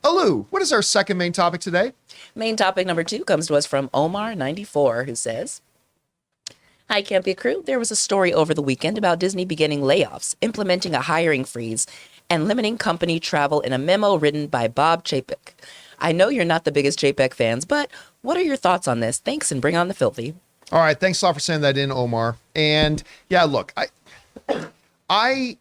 Alu, what is our second main topic today? Main topic number 2 comes to us from Omar 94, who says, "Hi, Campea Crew. There was a story over the weekend about Disney beginning layoffs, implementing a hiring freeze, and limiting company travel in a memo written by Bob Chapek. I know you're not the biggest Chapek fans, but what are your thoughts on this? Thanks, and bring on the filthy." All right, thanks a lot for sending that in, Omar. And yeah, look, I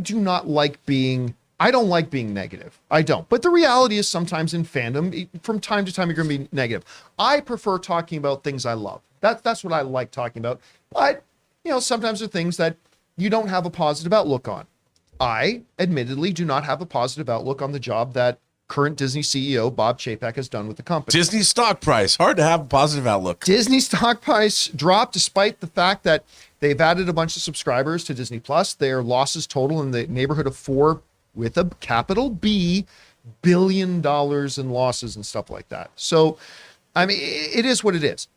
do not like being, I don't like being negative. I don't. But the reality is sometimes in fandom, from time to time, you're going to be negative. I prefer talking about things I love. That's what I like talking about. But, sometimes there are things that you don't have a positive outlook on. I, admittedly, do not have a positive outlook on the job that current Disney CEO Bob Chapek has done with the company. Disney stock price, hard to have a positive outlook. Disney stock price dropped despite the fact that they've added a bunch of subscribers to Disney Plus. Their losses total in the neighborhood of $4 with a capital B billion in losses and stuff like that. So, I mean, it is what it is.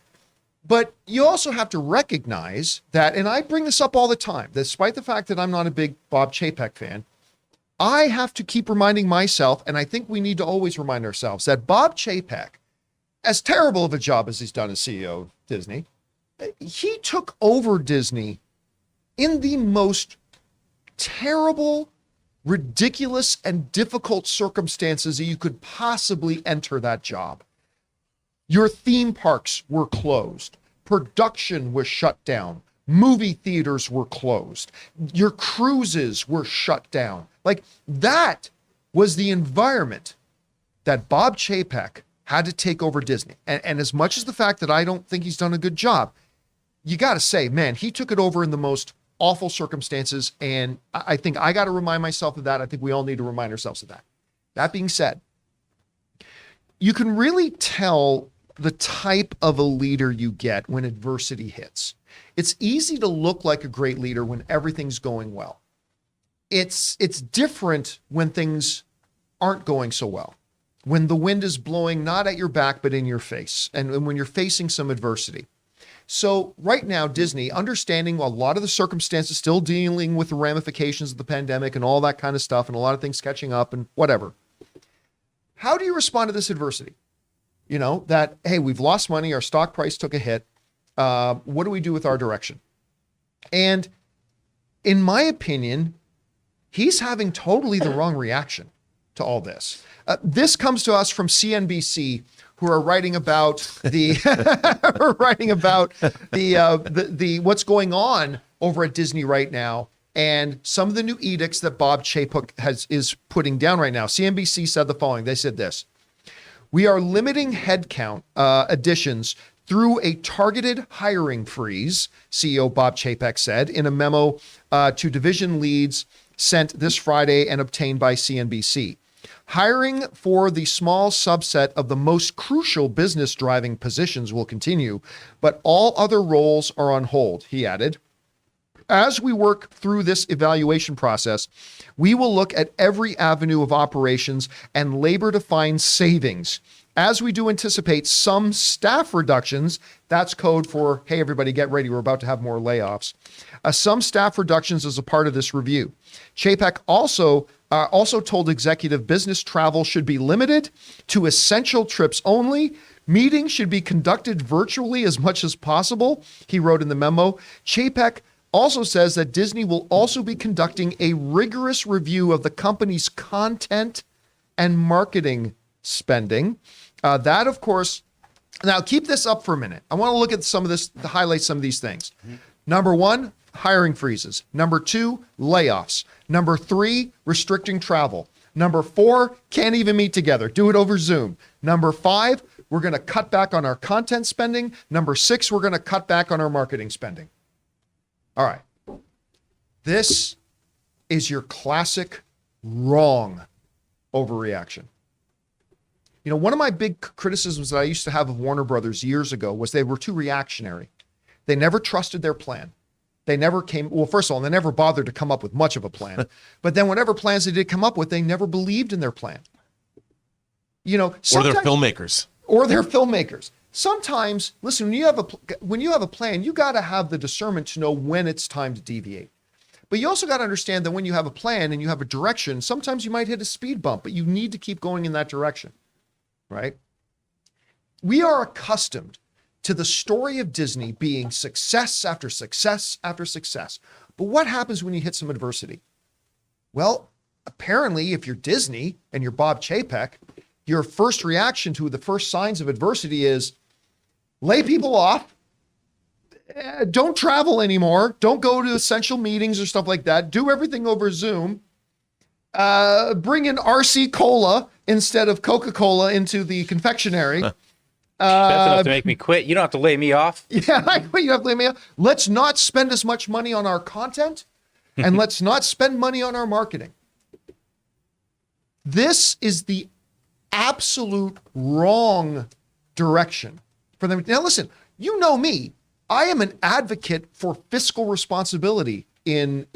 But you also have to recognize that, and I bring this up all the time, despite the fact that I'm not a big Bob Chapek fan, I have to keep reminding myself, and I think we need to always remind ourselves, that Bob Chapek, as terrible of a job as he's done as CEO of Disney, he took over Disney in the most terrible, ridiculous, and difficult circumstances that you could possibly enter that job. Your theme parks were closed. Production was shut down. Movie theaters were closed. Your cruises were shut down. Like, that was the environment that Bob Chapek had to take over Disney. And as much as the fact that I don't think he's done a good job, you got to say, man, he took it over in the most awful circumstances. And I think I got to remind myself of that. I think we all need to remind ourselves of that. That being said, you can really tell the type of a leader you get when adversity hits. It's easy to look like a great leader when everything's going well. It's different when things aren't going so well, when the wind is blowing not at your back, but in your face, and when you're facing some adversity. So right now, Disney, understanding a lot of the circumstances, still dealing with the ramifications of the pandemic and all that kind of stuff, and a lot of things catching up and whatever. How do you respond to this adversity? That, hey, we've lost money, our stock price took a hit. What do we do with our direction? And in my opinion, he's having totally the wrong reaction to all this. This comes to us from CNBC, who are writing about the what's going on over at Disney right now, and some of the new edicts that Bob Chapek is putting down right now. CNBC said the following. They said this: "We are limiting headcount additions through a targeted hiring freeze," CEO Bob Chapek said in a memo to division leads sent this Friday and obtained by CNBC. "Hiring for the small subset of the most crucial business driving positions will continue, but all other roles are on hold," he added. "As we work through this evaluation process, we will look at every avenue of operations and labor to find savings. As we do anticipate some staff reductions," that's code for, hey, everybody get ready, we're about to have more layoffs, "some staff reductions as a part of this review." Chapek also told executive business travel should be limited to essential trips only. Meetings should be conducted virtually as much as possible, he wrote in the memo. Chapek also says that Disney will also be conducting a rigorous review of the company's content and marketing spending. That, of course, now keep this up for a minute. I want to look at some of this, to highlight some of these things. Number 1, hiring freezes. Number 2, layoffs. Number 3, restricting travel. Number 4, can't even meet together. Do it over Zoom. Number 5, we're going to cut back on our content spending. Number 6, we're going to cut back on our marketing spending. All right. This is your classic wrong overreaction. One of my big criticisms that I used to have of Warner Brothers years ago was they were too reactionary. They never trusted their plan. They never first of all, they never bothered to come up with much of a plan. But then whatever plans they did come up with, they never believed in their plan. Or their filmmakers. Sometimes, listen, when you have a plan, you got to have the discernment to know when it's time to deviate. But you also got to understand that when you have a plan and you have a direction, sometimes you might hit a speed bump, but you need to keep going in that direction, right? We are accustomed to the story of Disney being success after success after success. But what happens when you hit some adversity? Well, apparently, if you're Disney and you're Bob Chapek, your first reaction to the first signs of adversity is lay people off, don't travel anymore, don't go to essential meetings or stuff like that, do everything over Zoom, bring in RC Cola instead of Coca-Cola into the confectionery. That's enough to make me quit. You don't have to lay me off. Yeah, I quit. You have to lay me off. Let's not spend as much money on our content, and let's not spend money on our marketing. This is the absolute wrong direction for them. Now, listen, you know me. I am an advocate for fiscal responsibility in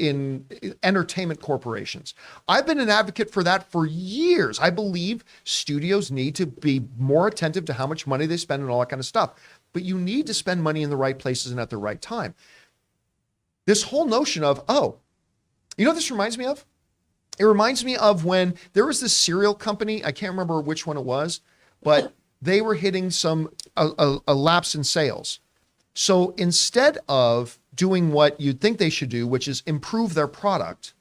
entertainment corporations. I've been an advocate for that for years. I believe studios need to be more attentive to how much money they spend and all that kind of stuff. But you need to spend money in the right places and at the right time. This whole notion of, oh, you know what this reminds me of? It reminds me of when there was this cereal company, I can't remember which one it was, but they were hitting a lapse in sales. So instead of doing what you'd think they should do, which is improve their product,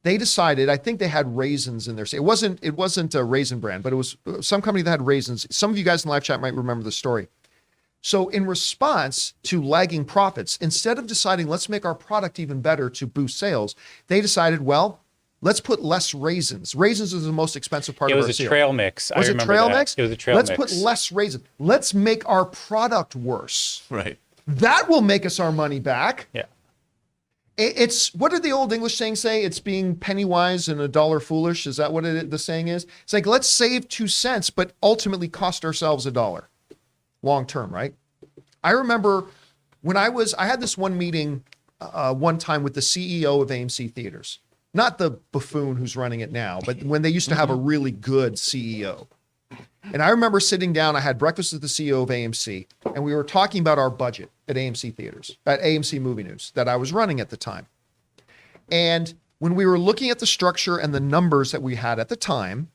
they decided, I think they had raisins in their, it wasn't a Raisin Bran, but it was some company that had raisins. Some of you guys in live chat might remember the story. So in response to lagging profits, instead of deciding, let's make our product even better to boost sales, they decided, well, let's put less raisins. Raisins is the most expensive part of our cereal. It was a trail mix. Was it trail mix? It was a trail mix. Let's put less raisins. Let's make our product worse. Right. That will make us our money back. Yeah. It's, what did the old English saying say? It's being penny wise and a dollar foolish. Is that what the saying is? It's like, let's save 2 cents, but ultimately cost ourselves $1 long term, right? I remember when I had this one meeting one time with the CEO of AMC Theaters. Not the buffoon who's running it now, but when they used to have a really good CEO. And I remember sitting down, I had breakfast with the CEO of AMC, and we were talking about our budget at AMC Theaters, at AMC Movie News that I was running at the time. And when we were looking at the structure and the numbers that we had at the time,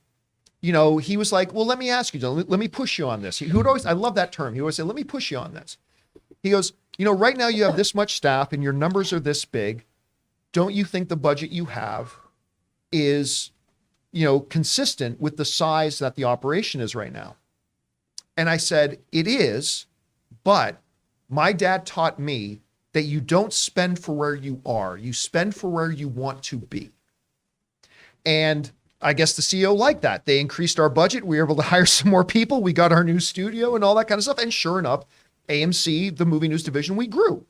you know, he was like, well, let me ask you, John, let me push you on this. He would always, I love that term. He would always say, let me push you on this. He goes, you know, right now you have this much staff and your numbers are this big. Don't you think the budget you have is, you know, consistent with the size that the operation is right now? And I said, it is, but my dad taught me that you don't spend for where you are, you spend for where you want to be. And I guess the CEO liked that. They increased our budget. We were able to hire some more people. We got our new studio and all that kind of stuff. And sure enough, AMC, the movie news division, we grew.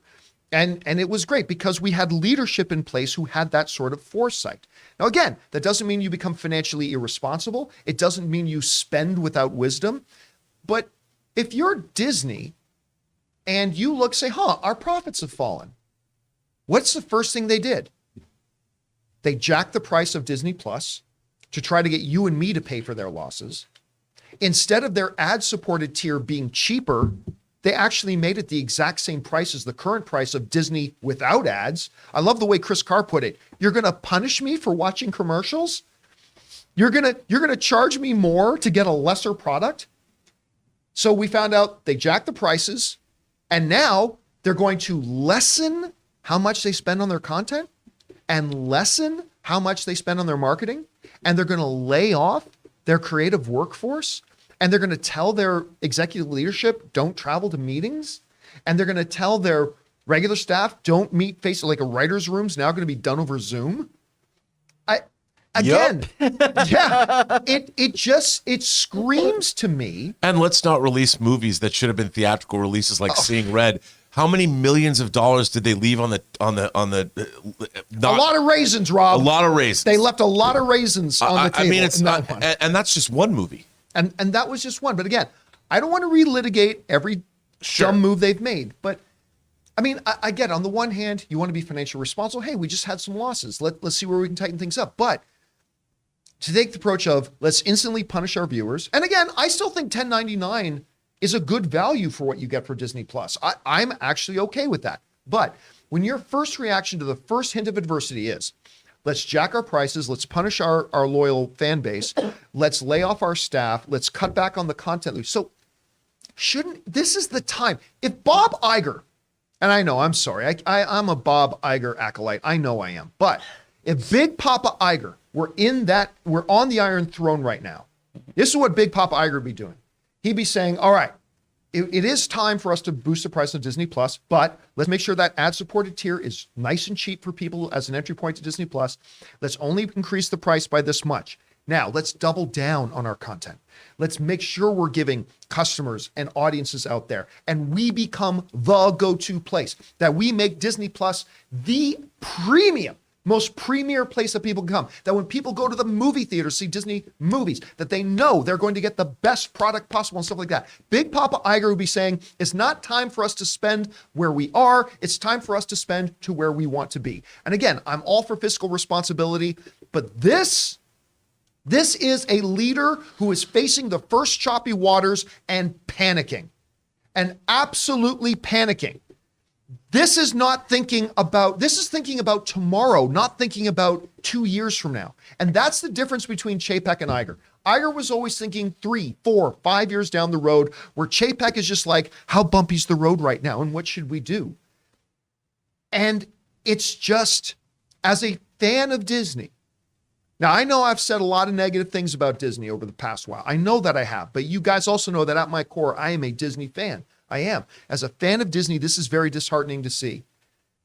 And it was great because we had leadership in place who had that sort of foresight. Now, again, that doesn't mean you become financially irresponsible. It doesn't mean you spend without wisdom. But if you're Disney and you look, say, our profits have fallen. What's the first thing they did? They jacked the price of Disney Plus to try to get you and me to pay for their losses. Instead of their ad-supported tier being cheaper, they actually made it the exact same price as the current price of Disney without ads. I love the way Chris Carr put it. You're going to punish me for watching commercials? You're going to charge me more to get a lesser product? So we found out they jacked the prices, and now they're going to lessen how much they spend on their content and lessen how much they spend on their marketing, and they're going to lay off their creative workforce. And they're going to tell their executive leadership, don't travel to meetings. And they're going to tell their regular staff, don't meet face, like a writer's room's now going to be done over Zoom. Yeah, it screams to me. And let's not release movies that should have been theatrical releases like Seeing Red. How many millions of dollars did they leave on the a lot of raisins, Rob. A lot of raisins. They left a lot of raisins on the table. I mean, it's not, and that's just one movie. And that was just one. But again, I don't want to relitigate every dumb move they've made. But I mean, I get it. On the one hand, you want to be financially responsible. Hey, we just had some losses. Let's see where we can tighten things up. But to take the approach of let's instantly punish our viewers. And again, I still think $10.99 is a good value for what you get for Disney Plus. I'm actually okay with that. But when your first reaction to the first hint of adversity is, let's jack our prices, let's punish our loyal fan base, let's lay off our staff, let's cut back on the content loop. So this is the time. If Bob Iger, and I know, I'm sorry, I'm a Bob Iger acolyte, I know I am, but if Big Papa Iger were on the Iron Throne right now, this is what Big Papa Iger would be doing. He'd be saying, all right, it is time for us to boost the price of Disney Plus, but let's make sure that ad-supported tier is nice and cheap for people as an entry point to Disney Plus. Let's only increase the price by this much. Now, let's double down on our content. Let's make sure we're giving customers and audiences out there, and we become the go-to place, that we make Disney Plus the most premier place that people can come. That when people go to the movie theater, see Disney movies, that they know they're going to get the best product possible and stuff like that. Big Papa Iger would be saying, it's not time for us to spend where we are. It's time for us to spend to where we want to be. And again, I'm all for fiscal responsibility, but this is a leader who is facing the first choppy waters and panicking, and absolutely panicking. This is thinking about tomorrow, not thinking about 2 years from now. And that's the difference between Chapek and Iger. Iger was always thinking 3, 4, 5 years down the road, where Chapek is just like, how bumpy's the road right now and what should we do? And it's just, as a fan of Disney, now I know I've said a lot of negative things about Disney over the past while. I know that I have, but you guys also know that at my core, I am a Disney fan. I am. As a fan of Disney, this is very disheartening to see.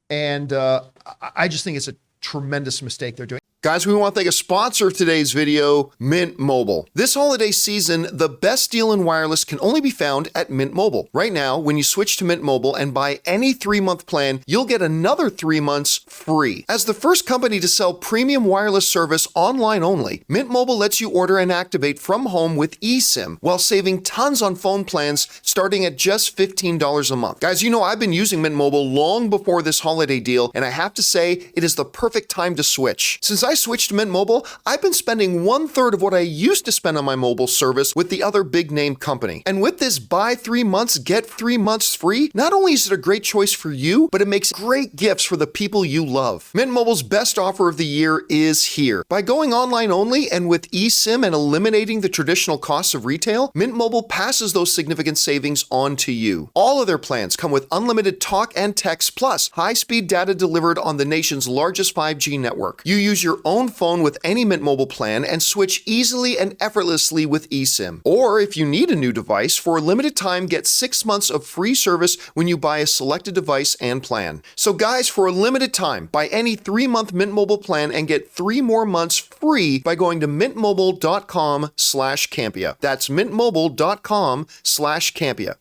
And I just think it's a tremendous mistake they're doing. Guys, we want to thank a sponsor of today's video, Mint Mobile. This holiday season, the best deal in wireless can only be found at Mint Mobile. Right now, when you switch to Mint Mobile and buy any 3-month plan, you'll get another 3 months free. As the first company to sell premium wireless service online only, Mint Mobile lets you order and activate from home with eSIM while saving tons on phone plans starting at just $15 a month. Guys, you know I've been using Mint Mobile long before this holiday deal, and I have to say, it is the perfect time to switch. Since I switched to Mint Mobile, I've been spending 1/3 of what I used to spend on my mobile service with the other big name company. And with this buy 3 months, get 3 months free, not only is it a great choice for you, but it makes great gifts for the people you love. Mint Mobile's best offer of the year is here. By going online only and with eSIM and eliminating the traditional costs of retail, Mint Mobile passes those significant savings on to you. All of their plans come with unlimited talk and text plus high-speed data delivered on the nation's largest 5G network. You use your own phone with any Mint Mobile plan and switch easily and effortlessly with eSIM. Or if you need a new device, for a limited time, get 6 months of free service when you buy a selected device and plan. So guys, for a limited time, buy any 3-month Mint Mobile plan and get 3 more months free by going to mintmobile.com/Campea. That's mintmobile.com/Campea.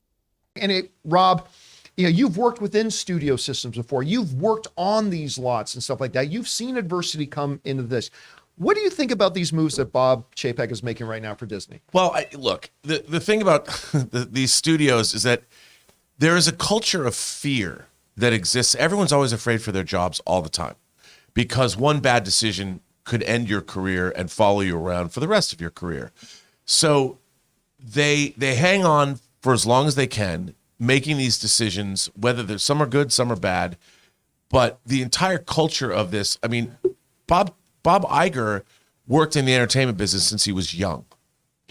And Rob, you've worked within studio systems before. You've worked on these lots and stuff like that. You've seen adversity come into this. What do you think about these moves that Bob Chapek is making right now for Disney? Well, look, the thing about these studios is that there is a culture of fear that exists. Everyone's always afraid for their jobs all the time because one bad decision could end your career and follow you around for the rest of your career. So they hang on for as long as they can, making these decisions, whether some are good, some are bad. But the entire culture of this, I mean, Bob Iger worked in the entertainment business since he was young.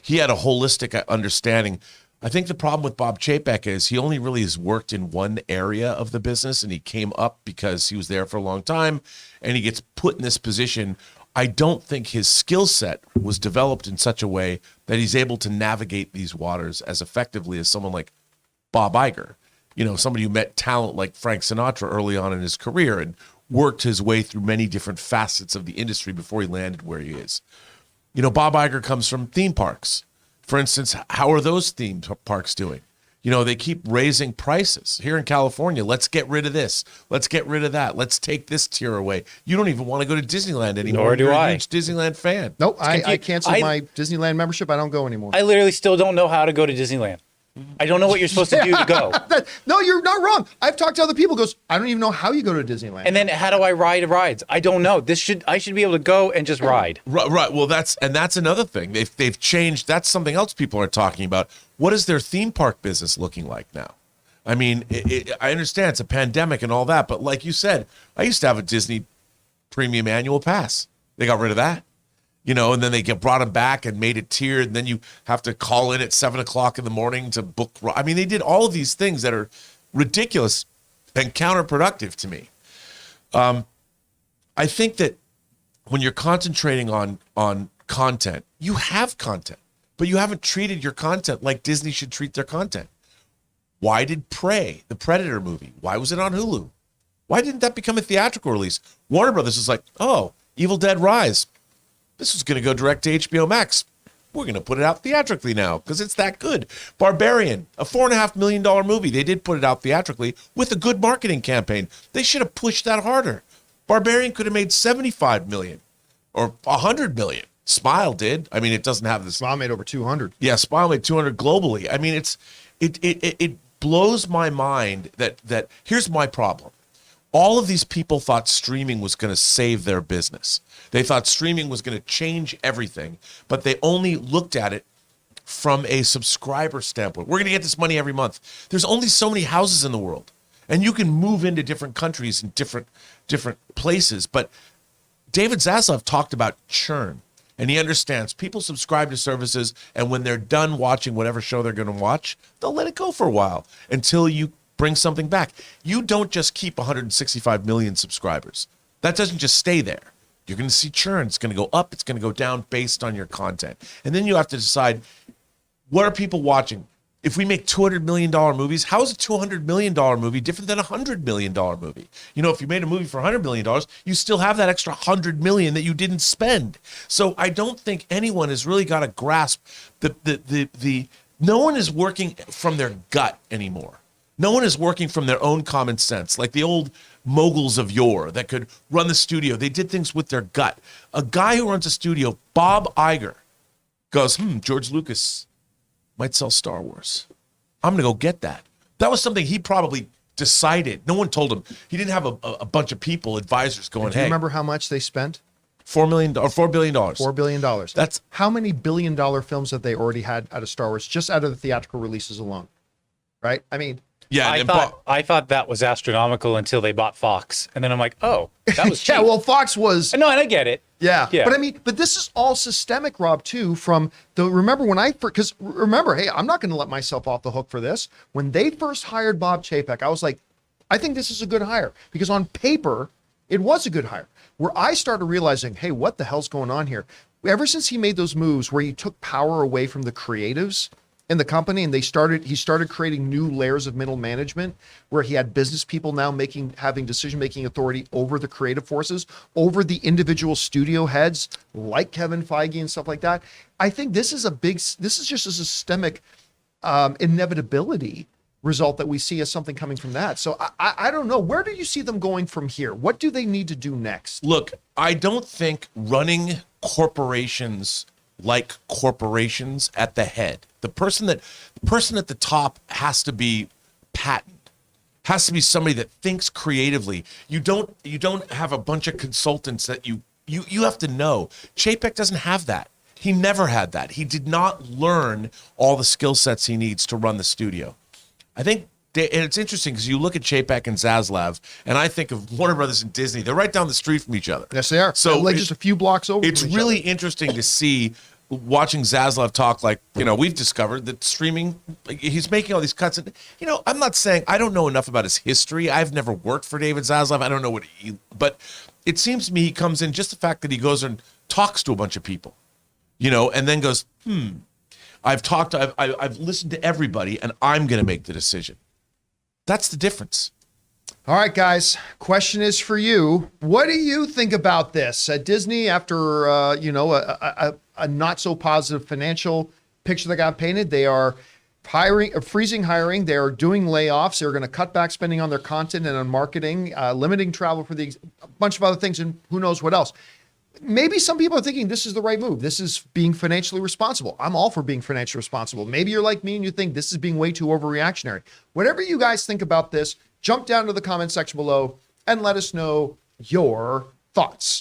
He had a holistic understanding. I think the problem with Bob Chapek is he only really has worked in one area of the business, and he came up because he was there for a long time, and he gets put in this position. I don't think his skill set was developed in such a way that he's able to navigate these waters as effectively as someone like Bob Iger, somebody who met talent like Frank Sinatra early on in his career and worked his way through many different facets of the industry before he landed where he is. Bob Iger comes from theme parks. For instance, how are those theme parks doing? They keep raising prices. Here in California, let's get rid of this. Let's get rid of that. Let's take this tier away. You don't even want to go to Disneyland anymore. Nor do You're I. a huge Disneyland fan. Nope, I canceled my Disneyland membership. I don't go anymore. I literally still don't know how to go to Disneyland. I don't know what you're supposed to do to go. No, you're not wrong. I've talked to other people who goes, I don't even know how you go to Disneyland. And then how do I ride rides? I don't know. I should be able to go and just ride. Right. Well, that's another thing. They've changed. That's something else people are talking about. What is their theme park business looking like now? I mean, I understand it's a pandemic and all that, but like you said, I used to have a Disney premium annual pass. They got rid of that, and then they brought them back and made it tiered, and then you have to call in at 7:00 in the morning to book. I mean, they did all of these things that are ridiculous and counterproductive to me. I think that when you're concentrating on content, you have content, but you haven't treated your content like Disney should treat their content. Why did Prey, the Predator movie, why was it on Hulu? Why didn't that become a theatrical release? Warner Brothers was like, oh, Evil Dead Rise. This was going to go direct to HBO Max. We're going to put it out theatrically now because it's that good. Barbarian, a $4.5 million movie. They did put it out theatrically with a good marketing campaign. They should have pushed that harder. Barbarian could have made $75 million or $100 million. Smile did. I mean, it doesn't have this. Smile made over 200. Yeah, Smile made 200 globally. I mean, it blows my mind that here's my problem. All of these people thought streaming was going to save their business. They thought streaming was going to change everything, but they only looked at it from a subscriber standpoint. We're going to get this money every month. There's only so many houses in the world, and you can move into different countries and different places. But David Zaslav talked about churn, and he understands people subscribe to services, and when they're done watching whatever show they're going to watch, they'll let it go for a while until you bring something back. You don't just keep 165 million subscribers. That doesn't just stay there. You're going to see churn. It's going to go up. It's going to go down based on your content. And then you have to decide, what are people watching? If we make $200 million movies, how is a $200 million movie different than a $100 million movie? If you made a movie for $100 million, you still have that extra $100 million that you didn't spend. So I don't think anyone has really got to grasp no one is working from their gut anymore. No one is working from their own common sense, like the old moguls of yore that could run the studio. They did things with their gut. A guy who runs a studio, Bob Iger, goes, George Lucas might sell Star Wars. I'm going to go get that. That was something he probably decided. No one told him. He didn't have a bunch of people, advisors going, Do you remember how much they spent? $4 billion. $4 billion. That's how many billion-dollar films that they already had out of Star Wars, just out of the theatrical releases alone, right? I mean, yeah. I thought that was astronomical until they bought Fox, and then I'm like, oh, that was cheap. yeah. Well, Fox was. No, and I get it. Yeah. Yeah. But this is all systemic, Rob, too, remember, hey, I'm not going to let myself off the hook for this. When they first hired Bob Chapek, I was like, I think this is a good hire, because on paper, it was a good hire. Where I started realizing, hey, what the hell's going on here? Ever since he made those moves where he took power away from the creatives in the company, and he started creating new layers of middle management where he had business people now having decision-making authority over the creative forces, over the individual studio heads like Kevin Feige and stuff like that. I think this is just a systemic inevitability result that we see as something coming from that. So I don't know. Where do you see them going from here? What do they need to do next? Look, I don't think running corporations like corporations at the head. The person at the top has to be patent. Has to be somebody that thinks creatively. You don't have a bunch of consultants that you have to know. Chapek doesn't have that. He never had that. He did not learn all the skill sets he needs to run the studio. I think, and it's interesting because you look at Chapek and Zaslav, and I think of Warner Brothers and Disney. They're right down the street from each other. Yes, they are. So like just a few blocks over. It's really interesting to see, watching Zaslav talk, like, we've discovered that streaming, he's making all these cuts. And, I'm not saying, I don't know enough about his history. I've never worked for David Zaslav. I don't know but it seems to me he comes in, just the fact that he goes and talks to a bunch of people, and then goes, I've listened to everybody, and I'm going to make the decision. That's the difference. All right, guys. Question is for you. What do you think about this? At Disney, after a not so positive financial picture that got painted, they are freezing hiring. They are doing layoffs. They're going to cut back spending on their content and on marketing, limiting travel for a bunch of other things, and who knows what else. Maybe some people are thinking this is the right move. This is being financially responsible. I'm all for being financially responsible. Maybe you're like me and you think this is being way too overreactionary. Whatever you guys think about this, jump down to the comment section below and let us know your thoughts.